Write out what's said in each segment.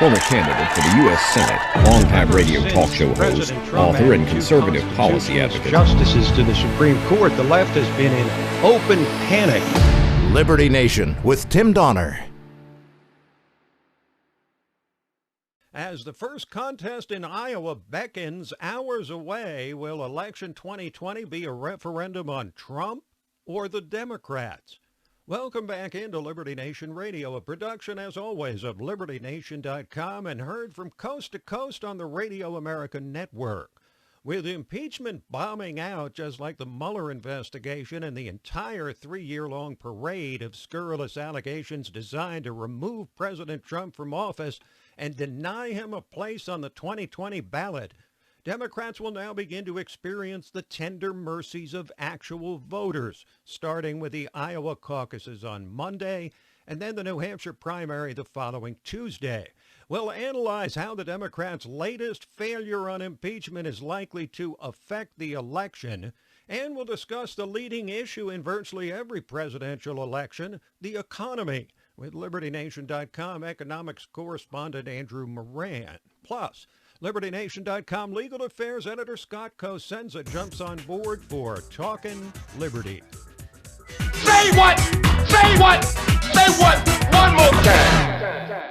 former candidate for the U.S. Senate, longtime radio talk show host, author, and conservative policy advocate. Justices to the Supreme Court, the left has been in open panic. Liberty Nation with Tim Donner. As the first contest in Iowa beckons hours away, will election 2020 be a referendum on Trump or the Democrats? Welcome back into Liberty Nation Radio, a production, as always, of LibertyNation.com and heard from coast to coast on the Radio America Network. With impeachment bombing out, just like the Mueller investigation and the entire 3-year-long parade of scurrilous allegations designed to remove President Trump from office and deny him a place on the 2020 ballot, Democrats will now begin to experience the tender mercies of actual voters, starting with the Iowa caucuses on Monday and then the New Hampshire primary the following Tuesday. We'll analyze how the Democrats' latest failure on impeachment is likely to affect the election, and we'll discuss the leading issue in virtually every presidential election, the economy, with LibertyNation.com Economics Correspondent Andrew Moran. Plus, LibertyNation.com legal affairs editor Scott Cosenza jumps on board for Talkin' Liberty. Say what? Say what? Say what? One more time.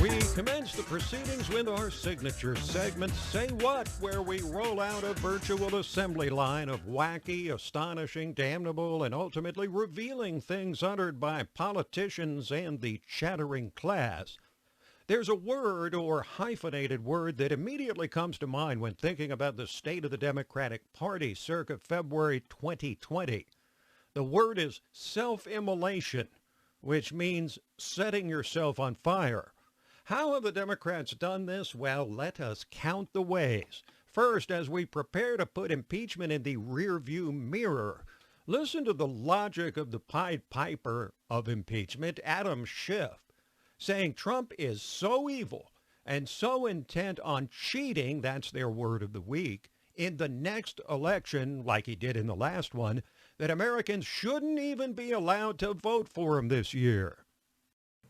We commence the proceedings with our signature segment, Say What?, where we roll out a virtual assembly line of wacky, astonishing, damnable, and ultimately revealing things uttered by politicians and the chattering class. There's a word or hyphenated word that immediately comes to mind when thinking about the state of the Democratic Party circa February 2020. The word is self-immolation, which means setting yourself on fire. How have the Democrats done this? Well, let us count the ways. First, as we prepare to put impeachment in the rearview mirror, listen to the logic of the Pied Piper of impeachment, Adam Schiff, saying Trump is so evil and so intent on cheating, that's their word of the week, in the next election, like he did in the last one, that Americans shouldn't even be allowed to vote for him this year.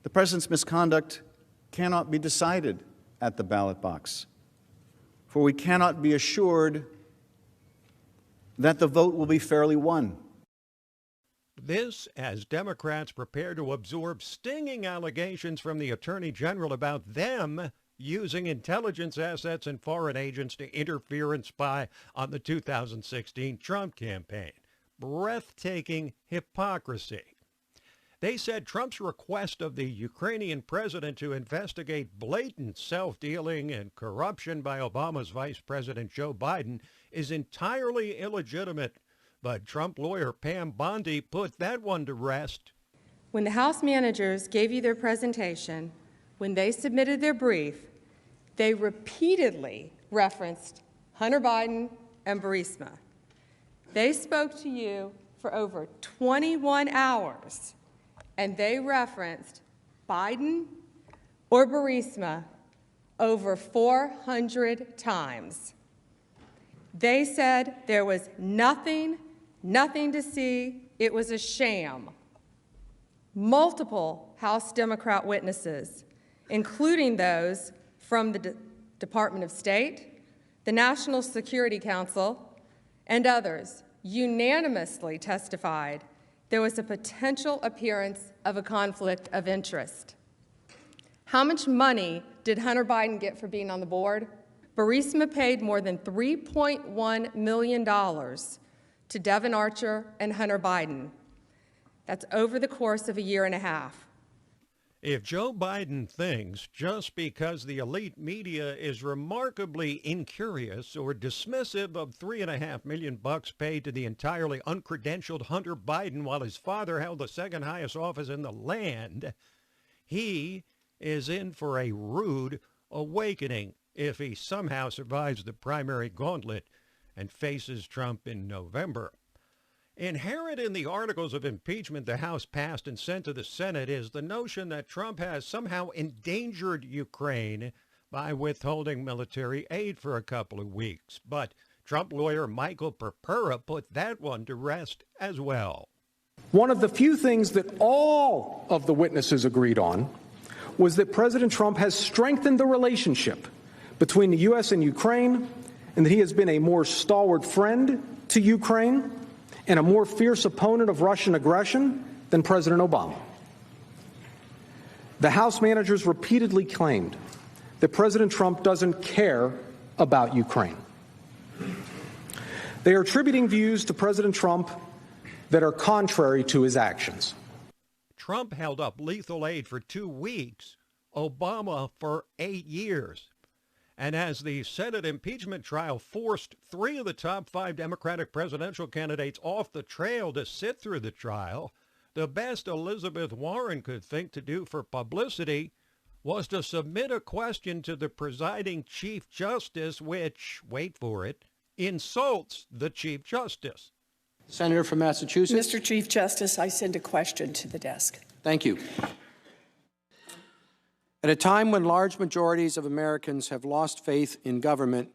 The president's misconduct cannot be decided at the ballot box, for we cannot be assured that the vote will be fairly won. This, as Democrats prepare to absorb stinging allegations from the Attorney General about them using intelligence assets and foreign agents to interfere and spy on the 2016 Trump campaign. Breathtaking hypocrisy. They said Trump's request of the Ukrainian president to investigate blatant self-dealing and corruption by Obama's Vice President Joe Biden is entirely illegitimate. But Trump lawyer Pam Bondi put that one to rest. When the House managers gave you their presentation, when they submitted their brief, they repeatedly referenced Hunter Biden and Burisma. They spoke to you for over 21 hours, and they referenced Biden or Burisma over 400 times. They said there was nothing to see, it was a sham. Multiple House Democrat witnesses, including those from the Department of State, the National Security Council, and others, unanimously testified there was a potential appearance of a conflict of interest. How much money did Hunter Biden get for being on the board? Burisma paid more than $3.1 million to Devon Archer and Hunter Biden. That's over the course of a year and a half. If Joe Biden thinks just because the elite media is remarkably incurious or dismissive of $3.5 million paid to the entirely uncredentialed Hunter Biden while his father held the second highest office in the land, he is in for a rude awakening if he somehow survives the primary gauntlet and faces Trump in November. Inherent in the articles of impeachment the House passed and sent to the Senate is the notion that Trump has somehow endangered Ukraine by withholding military aid for a couple of weeks. But Trump lawyer Michael Purpura put that one to rest as well. One of the few things that all of the witnesses agreed on was that President Trump has strengthened the relationship between the U.S. and Ukraine, and that he has been a more stalwart friend to Ukraine and a more fierce opponent of Russian aggression than President Obama. The House managers repeatedly claimed that President Trump doesn't care about Ukraine. They are attributing views to President Trump that are contrary to his actions. Trump held up lethal aid for 2 weeks, Obama for 8 years. And as the Senate impeachment trial forced 3 of the top 5 Democratic presidential candidates off the trail to sit through the trial, the best Elizabeth Warren could think to do for publicity was to submit a question to the presiding Chief Justice which, wait for it, insults the Chief Justice. Senator from Massachusetts. Mr. Chief Justice, I send a question to the desk. Thank you. At a time when large majorities of Americans have lost faith in government,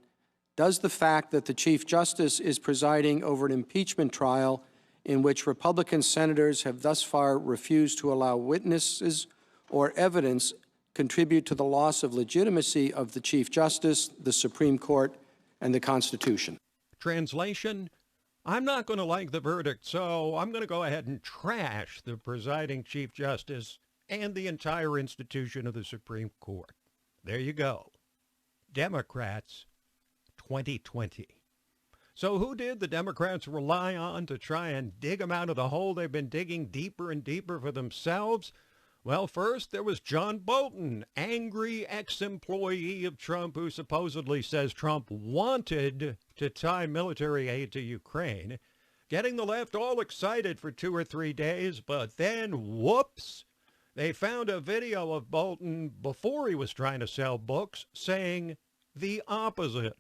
does the fact that the Chief Justice is presiding over an impeachment trial in which Republican senators have thus far refused to allow witnesses or evidence contribute to the loss of legitimacy of the Chief Justice, the Supreme Court, and the Constitution? Translation, I'm not going to like the verdict, so I'm going to go ahead and trash the presiding Chief Justice and the entire institution of the Supreme Court. There you go. Democrats 2020. So who did the Democrats rely on to try and dig them out of the hole they've been digging deeper and deeper for themselves? Well, first, there was John Bolton, angry ex-employee of Trump who supposedly says Trump wanted to tie military aid to Ukraine, getting the left all excited for 2 or 3 days, but then, whoops, they found a video of Bolton before he was trying to sell books saying the opposite.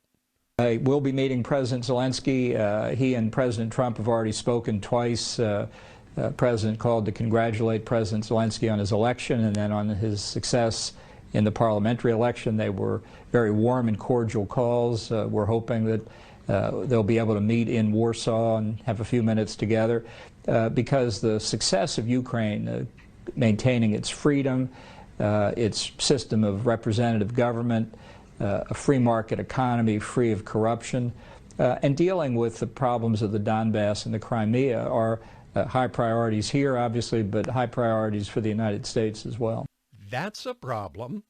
I will be meeting President Zelensky. He and President Trump have already spoken twice. President called to congratulate President Zelensky on his election and then on his success in the parliamentary election. They were very warm and cordial calls. We're hoping that they'll be able to meet in Warsaw and have a few minutes together because the success of Ukraine, maintaining its freedom, its system of representative government, a free market economy free of corruption, and dealing with the problems of the Donbass and the Crimea are high priorities here, obviously, but high priorities for the United States as well. That's a problem.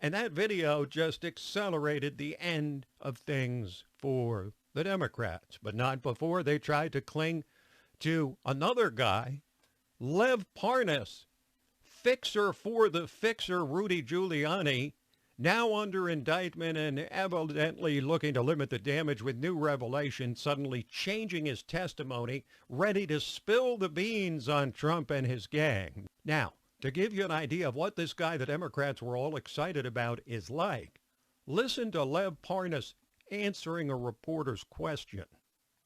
And that video just accelerated the end of things for the Democrats, but not before they tried to cling to another guy, Lev Parnas, fixer for the fixer Rudy Giuliani, now under indictment and evidently looking to limit the damage with new revelations, suddenly changing his testimony, ready to spill the beans on Trump and his gang. Now, to give you an idea of what this guy the Democrats were all excited about is like, listen to Lev Parnas answering a reporter's question.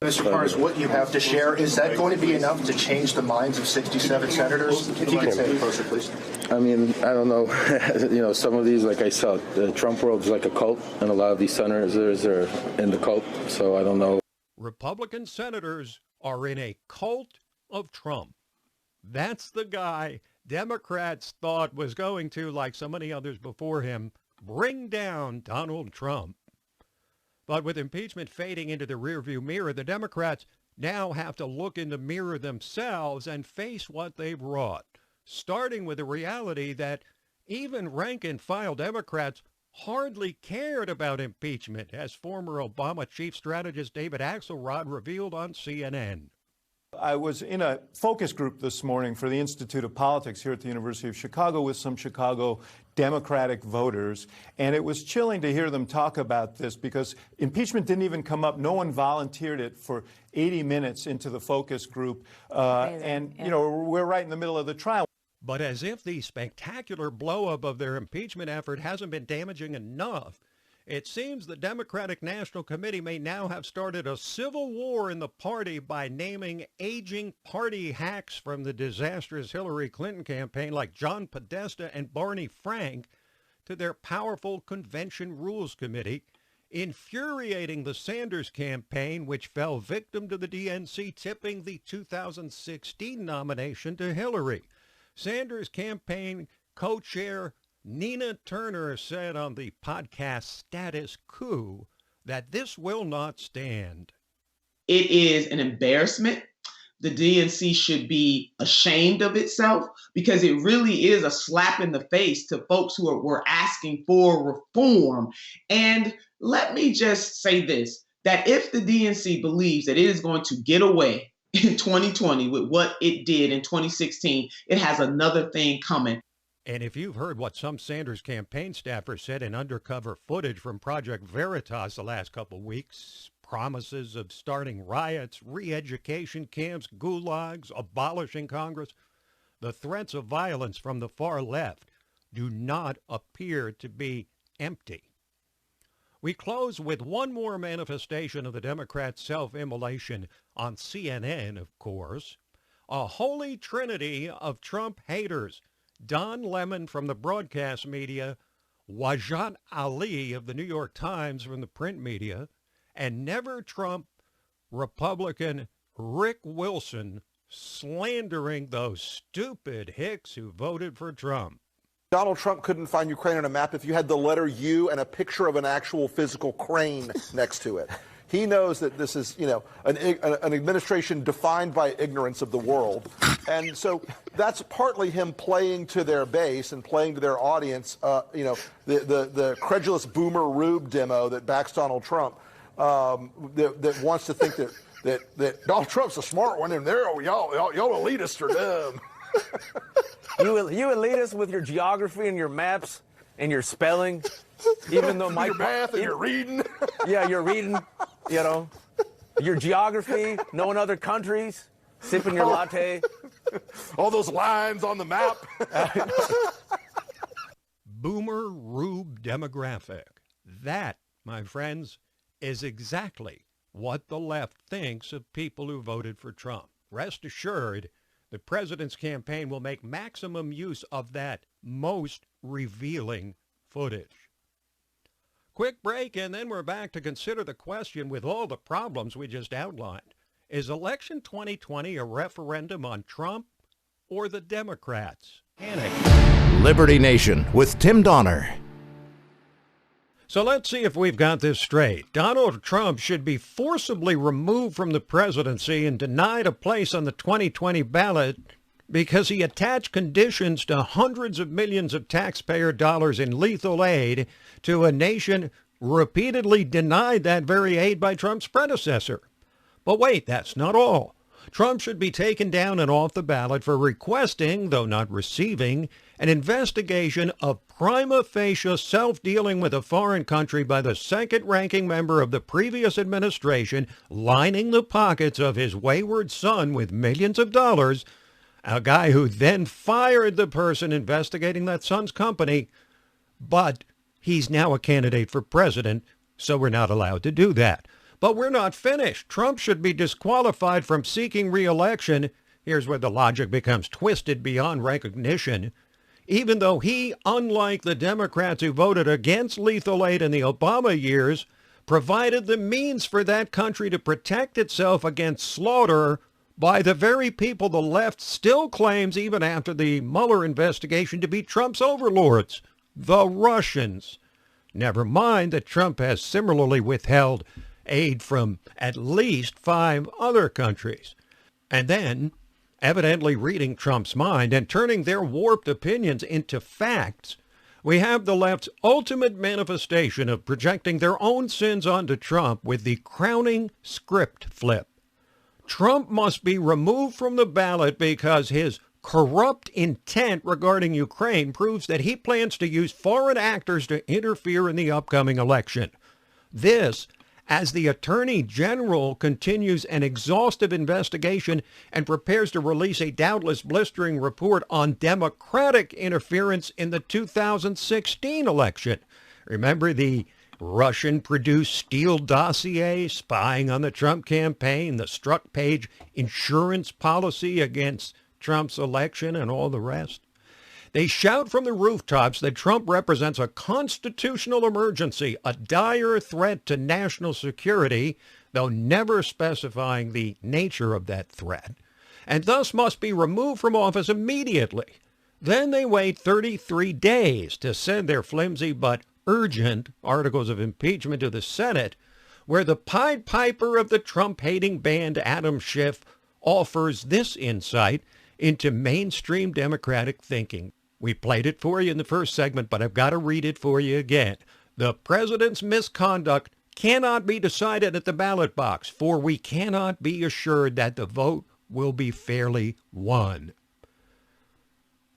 Mr. Parnas, what you have to share, is that going to be enough to change the minds of 67 senators? If you could say it closer, please. I mean, I don't know. You know, some of these, like I said, the Trump world is like a cult, and a lot of these senators are in the cult, so I don't know. Republican senators are in a cult of Trump. That's the guy Democrats thought was going to, like so many others before him, bring down Donald Trump. But with impeachment fading into the rearview mirror, the Democrats now have to look in the mirror themselves and face what they've wrought, starting with the reality that even rank-and-file Democrats hardly cared about impeachment, as former Obama chief strategist David Axelrod revealed on CNN. I was in a focus group this morning for the Institute of Politics here at the University of Chicago with some Chicago Democratic voters, and it was chilling to hear them talk about this because impeachment didn't even come up. No one volunteered it for 80 minutes into the focus group, you know, we're right in the middle of the trial. But as if the spectacular blow-up of their impeachment effort hasn't been damaging enough, it seems the Democratic National Committee may now have started a civil war in the party by naming aging party hacks from the disastrous Hillary Clinton campaign like John Podesta and Barney Frank to their powerful Convention Rules Committee, infuriating the Sanders campaign, which fell victim to the DNC tipping the 2016 nomination to Hillary. Sanders campaign co-chair Nina Turner said on the podcast Status Quo that this will not stand. It is an embarrassment. The DNC should be ashamed of itself because it really is a slap in the face to folks who were asking for reform. And let me just say this, that if the DNC believes that it is going to get away in 2020 with what it did in 2016, it has another thing coming. And if you've heard what some Sanders campaign staffers said in undercover footage from Project Veritas the last couple weeks, promises of starting riots, re-education camps, gulags, abolishing Congress, the threats of violence from the far left do not appear to be empty. We close with one more manifestation of the Democrats' self-immolation on CNN, of course. A holy trinity of Trump haters. Don Lemon from the broadcast media, Wajat Ali of the New York Times from the print media, and never Trump Republican Rick Wilson slandering those stupid hicks who voted for Trump. Donald Trump couldn't find Ukraine on a map if you had the letter U and a picture of an actual physical crane next to it. He knows that this is, an administration defined by ignorance of the world. And so that's partly him playing to their base and playing to their audience, the credulous boomer Rube demo that backs Donald Trump, that wants to think that Donald Trump's a smart one and y'all elitists are dumb. You elitists with your geography and your maps and your spelling, even though your math and your reading. Yeah, you're reading, your geography, knowing other countries, sipping your latte. All those lines on the map. Boomer Rube demographic. That, my friends, is exactly what the left thinks of people who voted for Trump. Rest assured, the president's campaign will make maximum use of that most revealing footage. Quick break, and then we're back to consider the question with all the problems we just outlined. Is election 2020 a referendum on Trump or the Democrats? Panic. Liberty Nation with Tim Donner. So let's see if we've got this straight. Donald Trump should be forcibly removed from the presidency and denied a place on the 2020 ballot because he attached conditions to hundreds of millions of taxpayer dollars in lethal aid to a nation repeatedly denied that very aid by Trump's predecessor. But wait, that's not all. Trump should be taken down and off the ballot for requesting, though not receiving, an investigation of prima facie self-dealing with a foreign country by the second-ranking member of the previous administration, lining the pockets of his wayward son with millions of dollars, a guy who then fired the person investigating that son's company. But he's now a candidate for president, so we're not allowed to do that. But we're not finished. Trump should be disqualified from seeking re-election. Here's where the logic becomes twisted beyond recognition. Even though he, unlike the Democrats who voted against lethal aid in the Obama years, provided the means for that country to protect itself against slaughter by the very people the left still claims, even after the Mueller investigation, to be Trump's overlords, the Russians. Never mind that Trump has similarly withheld aid from at least 5 other countries. And then, evidently reading Trump's mind and turning their warped opinions into facts, we have the left's ultimate manifestation of projecting their own sins onto Trump with the crowning script flip. Trump must be removed from the ballot because his corrupt intent regarding Ukraine proves that he plans to use foreign actors to interfere in the upcoming election. This, as the Attorney General continues an exhaustive investigation and prepares to release a doubtless blistering report on Democratic interference in the 2016 election. Remember the Russian-produced Steele dossier spying on the Trump campaign, the Struck-Page insurance policy against Trump's election, and all the rest? They shout from the rooftops that Trump represents a constitutional emergency, a dire threat to national security, though never specifying the nature of that threat, and thus must be removed from office immediately. Then they wait 33 days to send their flimsy but urgent articles of impeachment to the Senate, where the Pied Piper of the Trump-hating band, Adam Schiff, offers this insight into mainstream Democratic thinking. We played it for you in the first segment, but I've got to read it for you again. The president's misconduct cannot be decided at the ballot box, for we cannot be assured that the vote will be fairly won.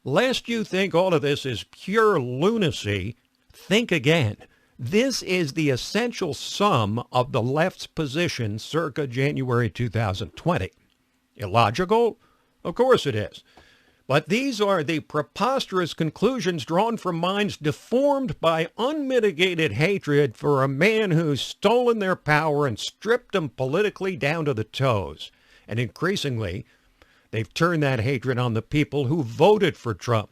Lest you think all of this is pure lunacy, think again. This is the essential sum of the left's position circa January 2020. Illogical? Of course it is. But these are the preposterous conclusions drawn from minds deformed by unmitigated hatred for a man who's stolen their power and stripped them politically down to the toes. And increasingly, they've turned that hatred on the people who voted for Trump.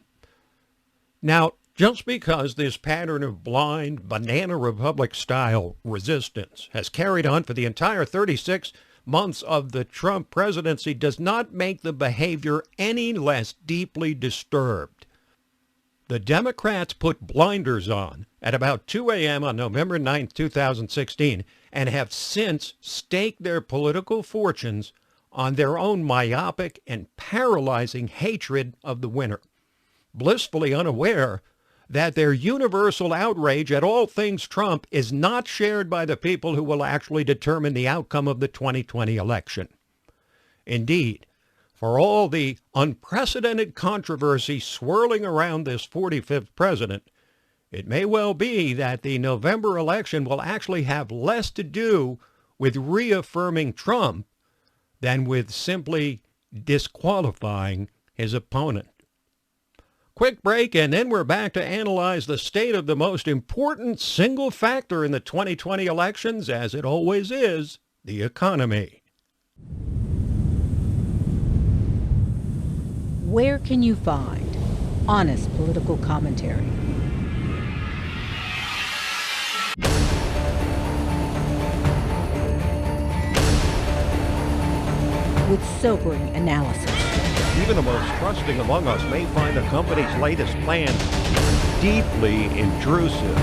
Now, just because this pattern of blind, banana republic-style resistance has carried on for the entire 36 months of the Trump presidency does not make the behavior any less deeply disturbed. The Democrats put blinders on at about 2 a.m. on November 9, 2016, and have since staked their political fortunes on their own myopic and paralyzing hatred of the winner, blissfully unaware that their universal outrage at all things Trump is not shared by the people who will actually determine the outcome of the 2020 election. Indeed, for all the unprecedented controversy swirling around this 45th president, it may well be that the November election will actually have less to do with reaffirming Trump than with simply disqualifying his opponent. Quick break, and then we're back to analyze the state of the most important single factor in the 2020 elections, as it always is, the economy. Where can you find honest political commentary? With sobering analysis. Even the most trusting among us may find a company's latest plans deeply intrusive.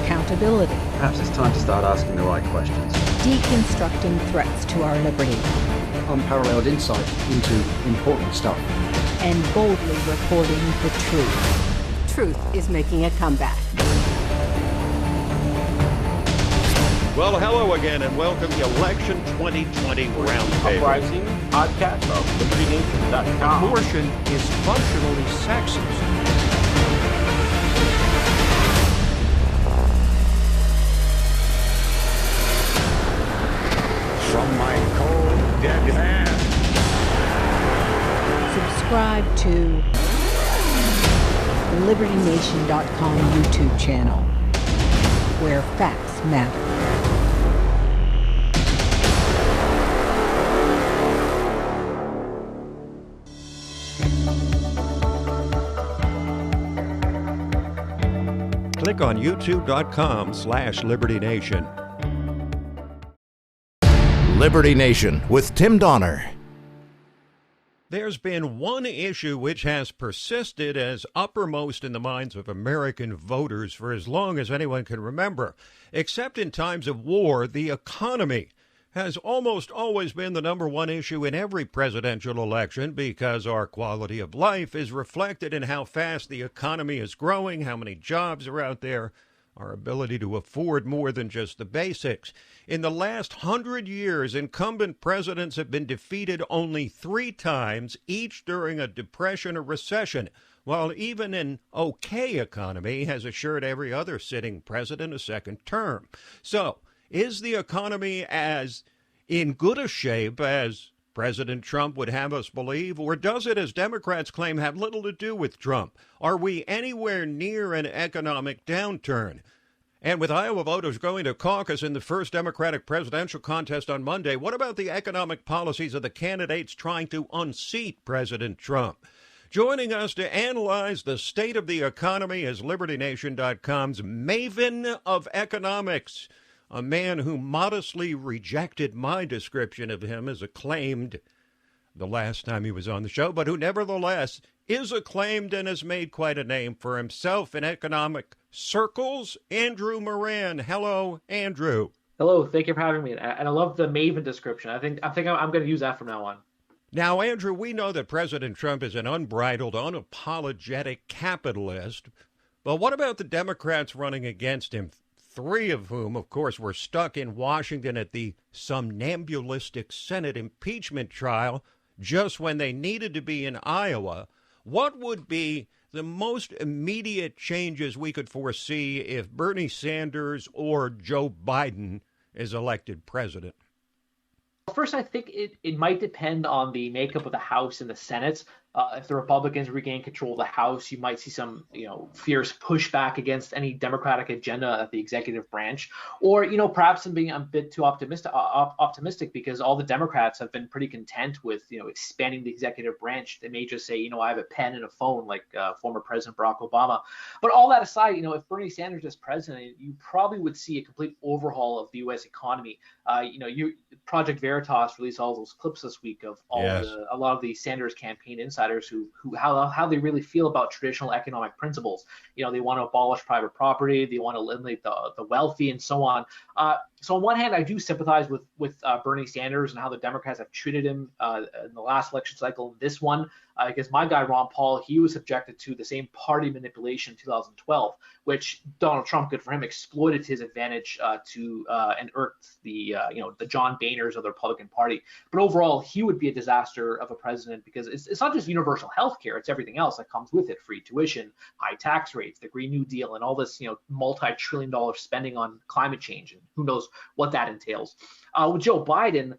Accountability. Perhaps it's time to start asking the right questions. Deconstructing threats to our liberty. Unparalleled insight into important stuff. And boldly reporting the truth. Truth is making a comeback. Well, hello again, and welcome to Election 2020 Roundtable. Uprising podcast of LibertyNation.com. Abortion is functionally sexist. From my cold, dead hand. Subscribe to the LibertyNation.com YouTube channel, where facts matter. Click on youtube.com/LibertyNation. Liberty Nation with Tim Donner. There's been one issue which has persisted as uppermost in the minds of American voters for as long as anyone can remember. Except in times of war, the economy has almost always been the number one issue in every presidential election because our quality of life is reflected in how fast the economy is growing, how many jobs are out there, our ability to afford more than just the basics. In the last 100 years, incumbent presidents have been defeated only 3 times, each during a depression or recession, while even an okay economy has assured every other sitting president a second term. So, is the economy as in good a shape as President Trump would have us believe, or does it, as Democrats claim, have little to do with Trump? Are we anywhere near an economic downturn? And with Iowa voters going to caucus in the first Democratic presidential contest on Monday, what about the economic policies of the candidates trying to unseat President Trump? Joining us to analyze the state of the economy is LibertyNation.com's maven of economics, a man who modestly rejected my description of him as acclaimed the last time he was on the show, but who nevertheless is acclaimed and has made quite a name for himself in economic circles. Andrew Moran. Hello, Andrew. Hello, thank you for having me. And I love the Maven description. I think I'm going to use that from now on. Now, Andrew, we know that President Trump is an unbridled, unapologetic capitalist. But what about the Democrats running against him? 3 of whom, of course, were stuck in Washington at the somnambulistic Senate impeachment trial just when they needed to be in Iowa. What would be the most immediate changes we could foresee if Bernie Sanders or Joe Biden is elected president? First, I think it might depend on the makeup of the House and the Senate. If the Republicans regain control of the House, you might see some, fierce pushback against any Democratic agenda at the executive branch, or, perhaps I'm being a bit too optimistic because all the Democrats have been pretty content with, expanding the executive branch. They may just say, I have a pen and a phone like former President Barack Obama. But all that aside, if Bernie Sanders is president, you probably would see a complete overhaul of the U.S. economy. Project Veritas released all those clips this week of a lot of the Sanders campaign insiders how they really feel about traditional economic principles. They want to abolish private property, they want to eliminate the wealthy, and so on. So on one hand, I do sympathize with Bernie Sanders and how the Democrats have treated him in the last election cycle and this one. Because my guy Ron Paul, he was subjected to the same party manipulation in 2012, which Donald Trump, good for him, exploited to his advantage and irked the John Boehners of the Republican Party. But overall, he would be a disaster of a president because it's not just universal health care, it's everything else that comes with it: free tuition, high tax rates, the Green New Deal, and all this multi-trillion-dollar spending on climate change, and who knows what that entails. With Joe Biden,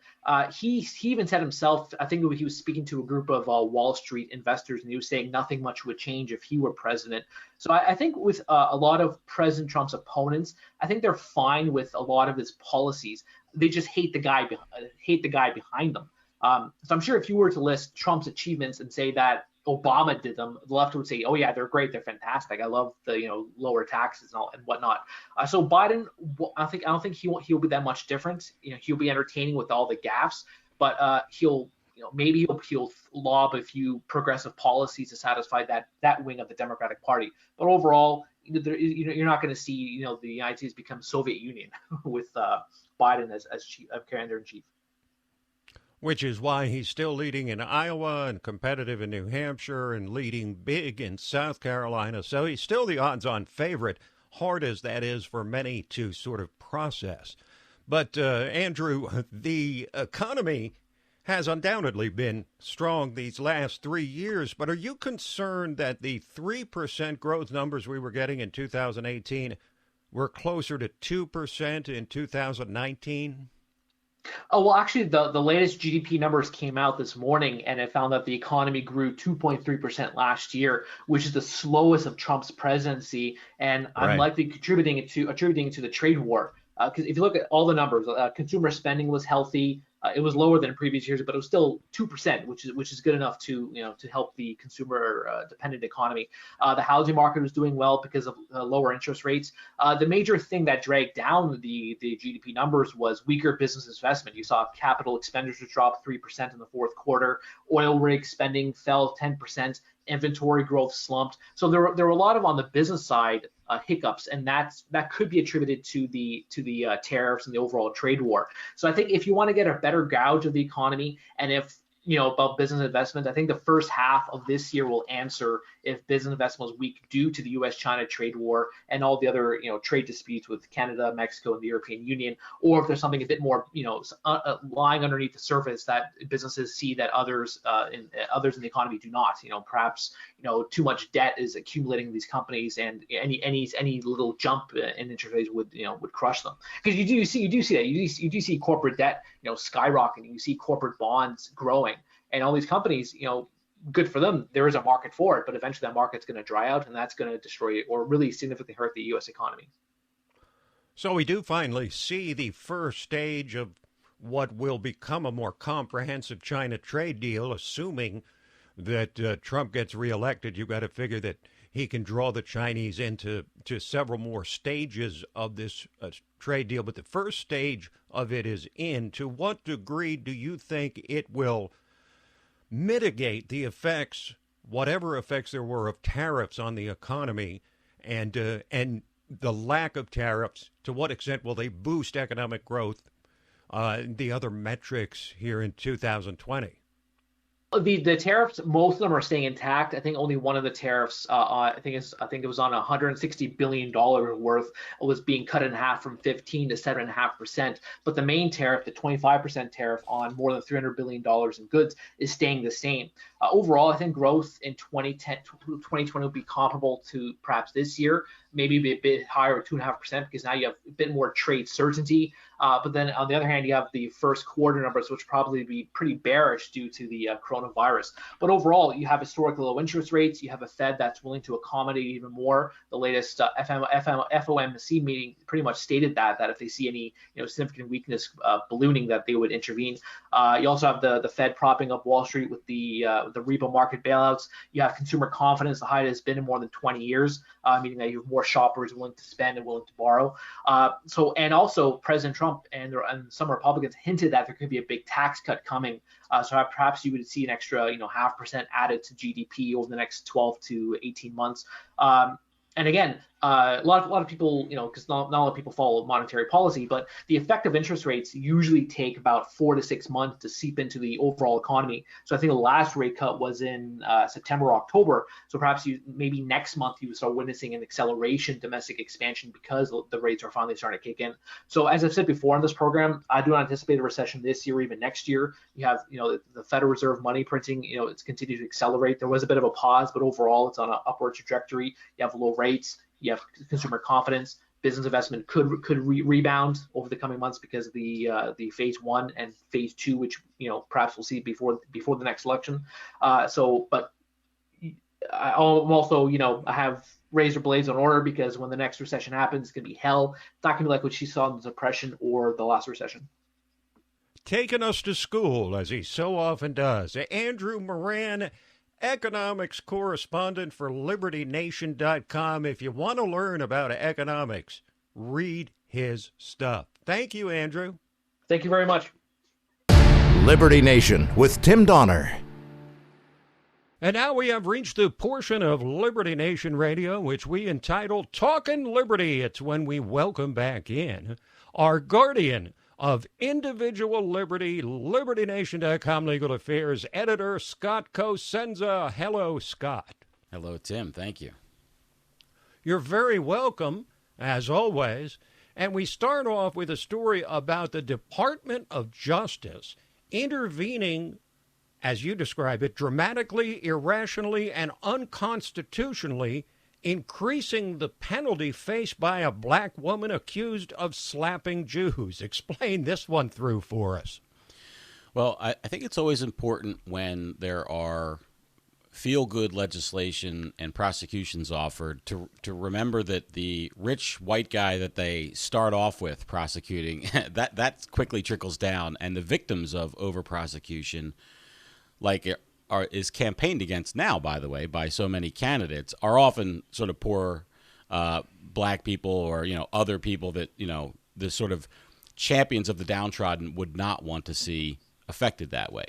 he even said himself, I think he was speaking to a group of Wall Street investors, and he was saying nothing much would change if he were president. So I think with a lot of President Trump's opponents, I think they're fine with a lot of his policies. They just hate the guy behind them. So I'm sure if you were to list Trump's achievements and say that Obama did them, the left would say, "Oh yeah, they're great, they're fantastic. I love the lower taxes and whatnot." So Biden, I don't think he'll be that much different. He'll be entertaining with all the gaffes, but maybe he'll lob a few progressive policies to satisfy that wing of the Democratic Party. But overall, you're not going to see the United States become Soviet Union with Biden as commander-in-chief. Which is why he's still leading in Iowa and competitive in New Hampshire and leading big in South Carolina. So he's still the odds-on favorite, hard as that is for many to sort of process. But, Andrew, the economy has undoubtedly been strong these last 3 years. But are you concerned that the 3% growth numbers we were getting in 2018 were closer to 2% in 2019? Oh, well, actually, the latest GDP numbers came out this morning, and it found that the economy grew 2.3% last year, which is the slowest of Trump's presidency, and I'm likely attributing it to the trade war. Because if you look at all the numbers, consumer spending was healthy. It was lower than in previous years, but it was still 2%, which is good enough to help the consumer dependent economy. The housing market was doing well because of lower interest rates. The major thing that dragged down the GDP numbers was weaker business investment. You saw capital expenditures drop 3% in the fourth quarter. Oil rig spending fell 10%. Inventory growth slumped. So there were a lot of, on the business side, hiccups, and that could be attributed to the tariffs and the overall trade war. So I think if you want to get a better gauge of the economy, and if about business investment, I think the first half of this year will answer if business investment was weak due to the U.S.-China trade war and all the other trade disputes with Canada, Mexico, and the European Union, or if there's something a bit more lying underneath the surface that businesses see that others in the economy do not. Perhaps too much debt is accumulating in these companies, and any little jump in interest rates would crush them. Because you do see that you do see corporate debt skyrocketing. You see corporate bonds growing. And all these companies, good for them. There is a market for it, but eventually that market's going to dry out, and that's going to destroy or really significantly hurt the U.S. economy. So we do finally see the first stage of what will become a more comprehensive China trade deal, assuming that Trump gets reelected. You've got to figure that he can draw the Chinese into several more stages of this trade deal. But the first stage of it is in. To what degree do you think it will mitigate the effects, whatever effects there were, of tariffs on the economy, and the lack of tariffs? To what extent will they boost economic growth, the other metrics here in 2020? The tariffs, most of them are staying intact. I think only one of the tariffs, I think it was on $160 billion worth, was being cut in half from 15 to 7.5%. But the main tariff, the 25% tariff on more than $300 billion in goods, is staying the same. Overall, I think growth in 2020 will be comparable to perhaps this year, maybe be a bit higher, 2.5%, because now you have a bit more trade certainty. But then on the other hand, you have the first quarter numbers, which probably be pretty bearish due to the coronavirus. But overall, you have historically low interest rates. You have a Fed that's willing to accommodate even more. The latest FOMC meeting pretty much stated that if they see any significant weakness ballooning, that they would intervene. You also have the Fed propping up Wall Street with the repo market bailouts. You have consumer confidence, the highest it's been in more than 20 years, meaning that you have more shoppers willing to spend and willing to borrow. And also President Trump and some Republicans hinted that there could be a big tax cut coming. So perhaps you would see an extra 0.5% added to GDP over the next 12 to 18 months. And again, a lot of people, because not a lot of people follow monetary policy, but the effective interest rates usually take about 4 to 6 months to seep into the overall economy. So I think the last rate cut was in September, October. So perhaps maybe next month you would start witnessing an acceleration domestic expansion because the rates are finally starting to kick in. So as I've said before on this program, I do not anticipate a recession this year, even next year. You have, the Federal Reserve money printing, it's continued to accelerate. There was a bit of a pause, but overall it's on an upward trajectory. You have low rates. You have consumer confidence. Business investment could rebound over the coming months because of the phase 1 and phase 2, which perhaps we'll see before the next election. But I'm also I have razor blades on order, because when the next recession happens, it's gonna be hell. It's not gonna be like what she saw in the Depression or the last recession. Taking us to school, as he so often does, Andrew Moran, Economics Correspondent for LibertyNation.com. If you want to learn about economics, read his stuff. Thank you, Andrew. Thank you very much. Liberty Nation with Tim Donner. And now we have reached the portion of Liberty Nation Radio which we entitle Talkin' Liberty. It's when we welcome back in our guardian of individual liberty, LibertyNation.com legal affairs editor, Scott Cosenza. Hello, Scott. Hello, Tim. Thank you. You're very welcome, as always. And we start off with a story about the Department of Justice intervening, as you describe it, dramatically, irrationally, and unconstitutionally, increasing the penalty faced by a black woman accused of slapping Jews. Explain this one through for us. Well, I think it's always important when there are feel-good legislation and prosecutions offered to remember that the rich white guy that they start off with prosecuting, that quickly trickles down, and the victims of over-prosecution, is campaigned against now, by the way, by so many candidates, are often sort of poor black people or, other people that, the sort of champions of the downtrodden would not want to see affected that way.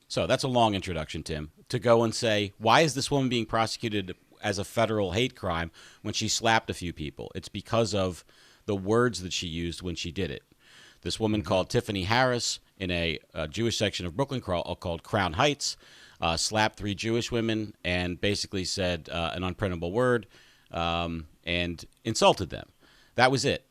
So that's a long introduction, Tim, to go and say, why is this woman being prosecuted as a federal hate crime when she slapped a few people? It's because of the words that she used when she did it. This woman called Tiffany Harris in a Jewish section of Brooklyn called Crown Heights, slapped 3 Jewish women and basically said an unprintable word and insulted them. That was it.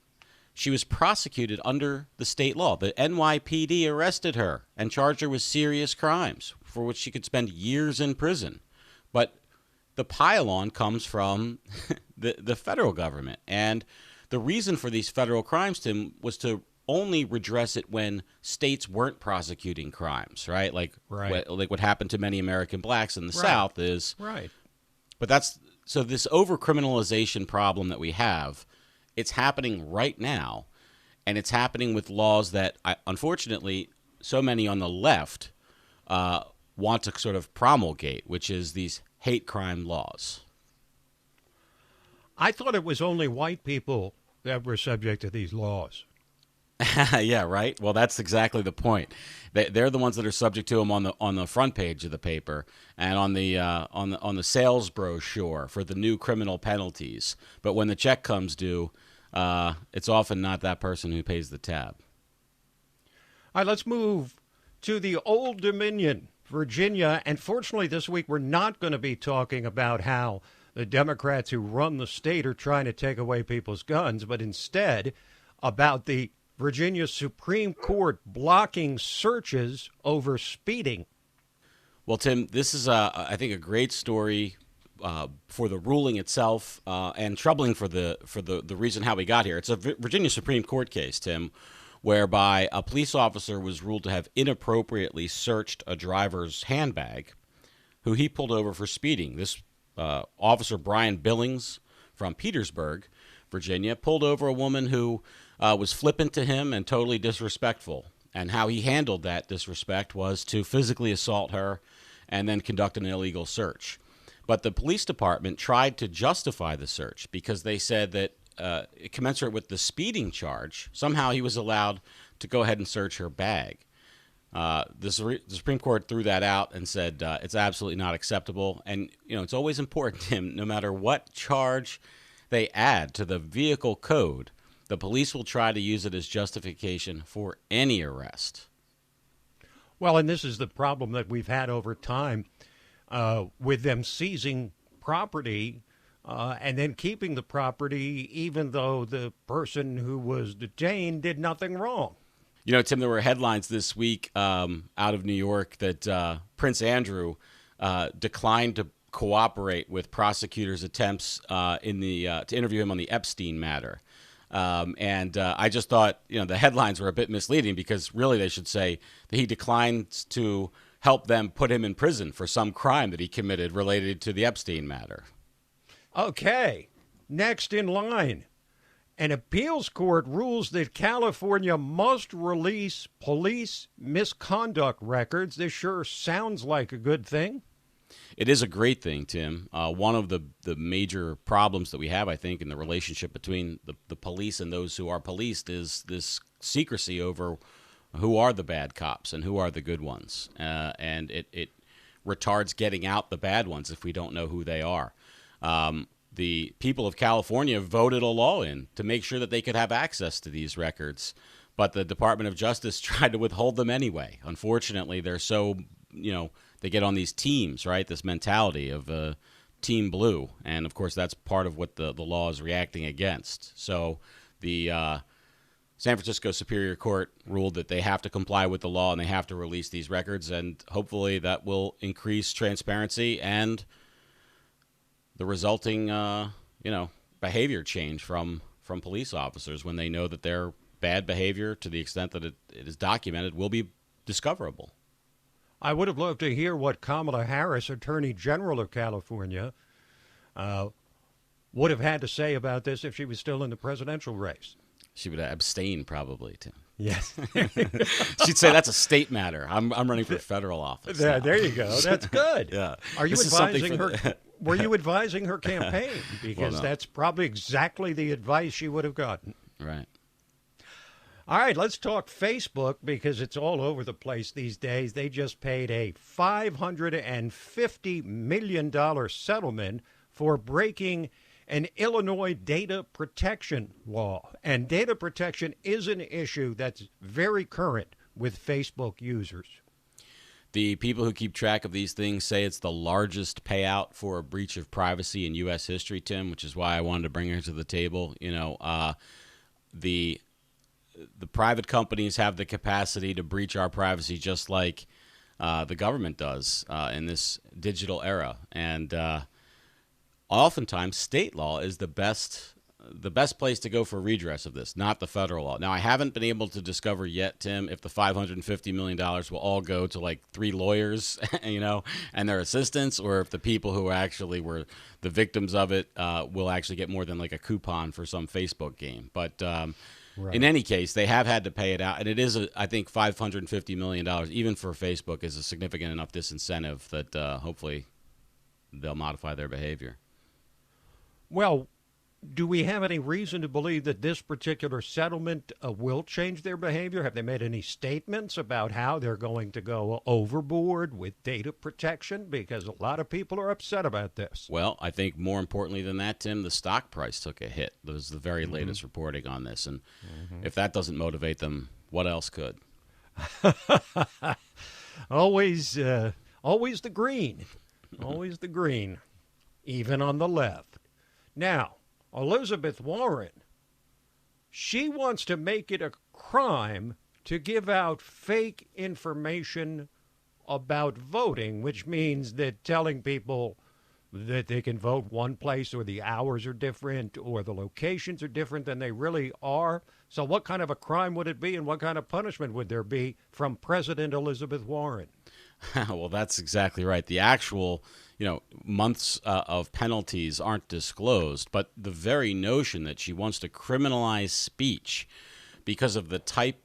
She was prosecuted under the state law. The NYPD arrested her and charged her with serious crimes for which she could spend years in prison. But the pile-on comes from the federal government. And the reason for these federal crimes, Tim, was to only redress it when states weren't prosecuting crimes, right? Like what happened to many American blacks in the South is... Right. But so this over-criminalization problem that we have, it's happening right now, and it's happening with laws that, unfortunately, so many on the left want to sort of promulgate, which is these hate crime laws. I thought it was only white people that were subject to these laws. Yeah, right. Well, that's exactly the point. They're the ones that are subject to them on the front page of the paper and on the sales brochure for the new criminal penalties. But when the check comes due, it's often not that person who pays the tab. All right, let's move to the Old Dominion, Virginia. And fortunately, this week we're not going to be talking about how the Democrats who run the state are trying to take away people's guns, but instead about the Virginia Supreme Court blocking searches over speeding. Well, Tim, this is, I think, a great story for the ruling itself and troubling for the reason how we got here. It's a Virginia Supreme Court case, Tim, whereby a police officer was ruled to have inappropriately searched a driver's handbag who he pulled over for speeding. This officer, Brian Billings from Petersburg, Virginia, pulled over a woman who was flippant to him and totally disrespectful. And how he handled that disrespect was to physically assault her and then conduct an illegal search. But the police department tried to justify the search because they said that commensurate with the speeding charge, somehow he was allowed to go ahead and search her bag. The Supreme Court threw that out and said it's absolutely not acceptable. And, it's always important, Tim, no matter what charge they add to the vehicle code, the police will try to use it as justification for any arrest. Well, and this is the problem that we've had over time with them seizing property and then keeping the property even though the person who was detained did nothing wrong. Tim, there were headlines this week out of New York that Prince Andrew declined to cooperate with prosecutors' attempts to interview him on the Epstein matter. And I just thought, the headlines were a bit misleading because really they should say that he declined to help them put him in prison for some crime that he committed related to the Epstein matter. Okay, next in line. An appeals court rules that California must release police misconduct records. This sure sounds like a good thing. It is a great thing, Tim. One of the major problems that we have, I think, in the relationship between the police and those who are policed is this secrecy over who are the bad cops and who are the good ones. And it retards getting out the bad ones if we don't know who they are. The people of California voted a law in to make sure that they could have access to these records. But the Department of Justice tried to withhold them anyway. Unfortunately, they're so, they get on these teams, right? This mentality of Team Blue. And, of course, that's part of what the law is reacting against. So the San Francisco Superior Court ruled that they have to comply with the law and they have to release these records. And hopefully that will increase transparency and the resulting, behavior change from police officers when they know that their bad behavior, to the extent that it is documented, will be discoverable. I would have loved to hear what Kamala Harris, Attorney General of California, would have had to say about this if she was still in the presidential race. She would abstain, probably, Tim. Yes. She'd say that's a state matter. I'm running for federal office. Yeah, there you go. That's good. Yeah. Are you advising her? Were you advising her campaign? Because no. That's probably exactly the advice she would have gotten. Right. All right, let's talk Facebook because it's all over the place these days. They just paid a $550 million settlement for breaking an Illinois data protection law. And data protection is an issue that's very current with Facebook users. The people who keep track of these things say it's the largest payout for a breach of privacy in U.S. history, Tim, which is why I wanted to bring her to the table. The private companies have the capacity to breach our privacy just like the government does in this digital era. And oftentimes, state law is the best place to go for redress of this, not the federal law. Now, I haven't been able to discover yet, Tim, if the $550 million will all go to like 3 lawyers, and their assistants, or if the people who actually were the victims of it will actually get more than like a coupon for some Facebook game. But right. In any case, they have had to pay it out, and it is, I think, $550 million, even for Facebook, is a significant enough disincentive that hopefully they'll modify their behavior. Well, Do we have any reason to believe that this particular settlement will change their behavior? Have they made any statements about how they're going to go overboard with data protection? Because a lot of people are upset about this. Well, I think more importantly than that, Tim, the stock price took a hit. That was the very latest reporting on this. And if that doesn't motivate them, what else could? Always the green. Always the green, even on the left. Now, Elizabeth Warren, she wants to make it a crime to give out fake information about voting, which means that telling people that they can vote one place or the hours are different or the locations are different than they really are. So what kind of a crime would it be, and what kind of punishment would there be from President Elizabeth Warren? Well, that's exactly right. The actual, months of penalties aren't disclosed, but the very notion that she wants to criminalize speech because of the type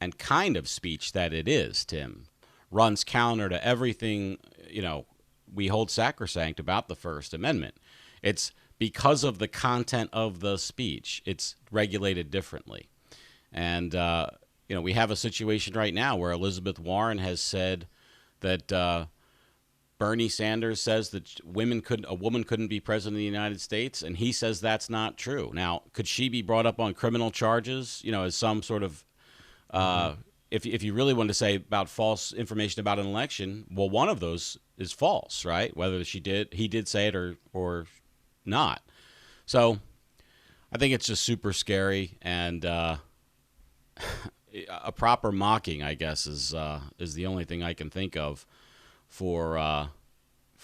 and kind of speech that it is, Tim, runs counter to everything, we hold sacrosanct about the First Amendment. It's because of the content of the speech. It's regulated differently. And, we have a situation right now where Elizabeth Warren has said that Bernie Sanders says that a woman couldn't be president of the United States, and he says that's not true. Now, could she be brought up on criminal charges, as some sort of if you really want to say about false information about an election, well, one of those is false, right? Whether he did say it or not. So I think it's just super scary, and a proper mocking, I guess, is the only thing I can think of for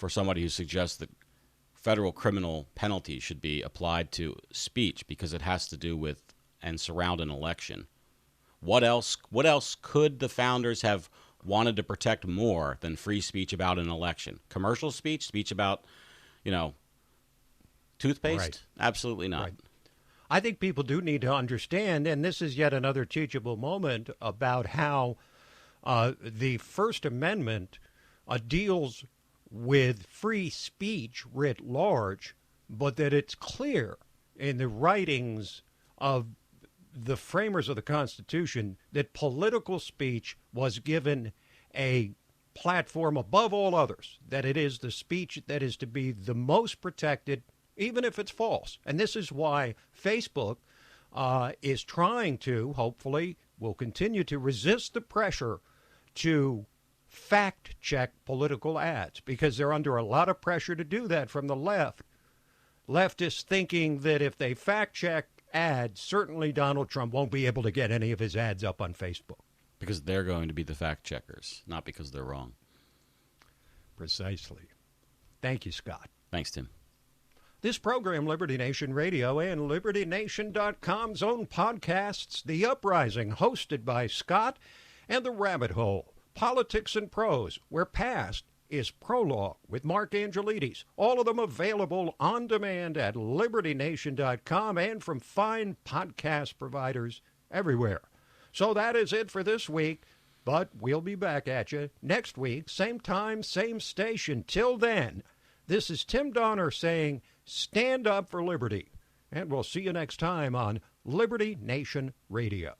somebody who suggests that federal criminal penalties should be applied to speech because it has to do with and surround an election. What else could the founders have wanted to protect more than free speech about an election? Commercial speech about, toothpaste? Right. Absolutely not. Right. I think people do need to understand, and this is yet another teachable moment about how the First Amendment deals with free speech writ large, but that it's clear in the writings of the framers of the Constitution that political speech was given a platform above all others, that it is the speech that is to be the most protected, even if it's false. And this is why Facebook is trying to, hopefully, will continue to resist the pressure to fact-check political ads, because they're under a lot of pressure to do that from the left. Leftists thinking that if they fact-check ads, certainly Donald Trump won't be able to get any of his ads up on Facebook. Because they're going to be the fact-checkers, not because they're wrong. Precisely. Thank you, Scott. Thanks, Tim. This program, Liberty Nation Radio and LibertyNation.com's own podcasts, The Uprising, hosted by Scott, and The Rabbit Hole, Politics and Prose, where past is prologue with Mark Angelides. All of them available on demand at LibertyNation.com and from fine podcast providers everywhere. So that is it for this week, but we'll be back at you next week, same time, same station. Till then, this is Tim Donner saying, stand up for liberty, and we'll see you next time on Liberty Nation Radio.